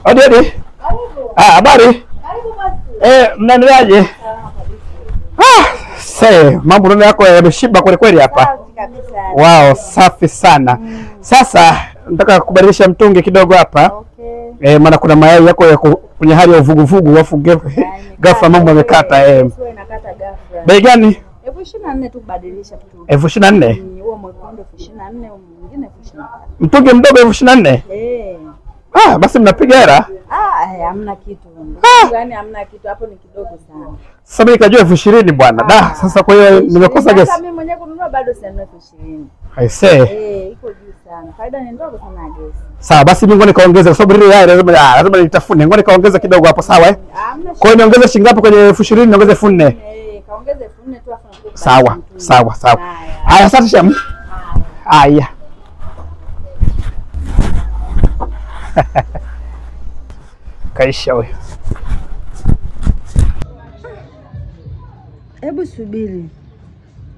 Odi. Habari? Mnaendeleaje? Mambo ndio yako yameshiba kweli kweli hapa. Wow, safi sana. Sasa nataka kubadilisha mtungi kidogo hapa. Okay. Maana kuna mayai yako ya kwenye hali ya uvuguvugu wafu ghafla mambo yamekata. Inakata ghafla. Bei gani? 24 tu kubadilisha mtungi. 24? Huo mwekundu 24, mwingine 24. Mtungi mdogo 24? Basi mnapiga hela? Hamna kitu. Yaani hamna kitu, hapo ni kidogo sana. Sasa mimi nikajua 20,000 bwana. Sasa kwa hiyo nimekosa gesi. Sasa mimi mwenyewe kununua bado si 20,000. I say. Iko juu sana. Faida ni ndogo sana gesi. Sawa, basi mimi ngoja nikaongeze kwa sababu ile lazima nitafune. Ngoja nikaongeza kidogo hapo, sawa Kwa hiyo niongeze shilingi ngapi kwenye 20,000? Niongeze 4,000. Kaongeze 4,000 tu afa. Sawa. Haya, asante sham. Haya. Kaisha wewe. Hebu subiri.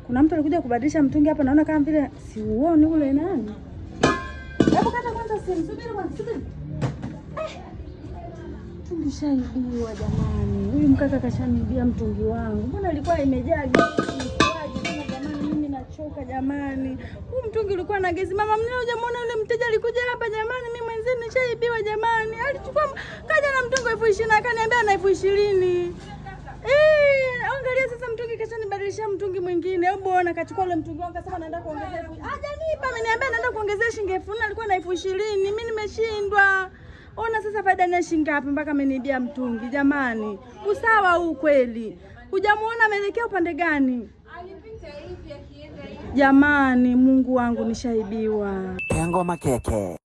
Kuna mtu alikuja kubadilisha mtungi hapa, naona kama vile si uone ule nani. Hebu kata kwanza simu, subiri kwanza, subiri. Mtungi shaibiwa jamani. Huyu mkaka kashanibia mtungi wangu. Mbona ilikuwa imejaa gesi? Jamani mimi nachoka jamani. Huu mtungi ulikuwa na gesi. Mama mnao hujamuona yule mteja alikuja hapa jamani, mimi mwenzenu nishaibiwa jamani. Alichukua kaja na mtungi 20,000 akaniambia na 20,000. Angalia sasa mtungi kashanibadilisha mtungi mwingine. Hebu ona kachukua ule mtungi wangu akasema naenda kuongezea 10,000. Hajanipa, ameniambia naenda kuongezea shilingi 10,000, alikuwa na 20,000. Mimi nimeshindwa. Ona sasa faida ni shilingi ngapi mpaka ameniibia mtungi jamani. Usawa huu kweli. Hujamuona ameelekea upande gani? Alipita hivi akienda hivi. Jamani, Mungu wangu nishaibiwa. Ngoma keke.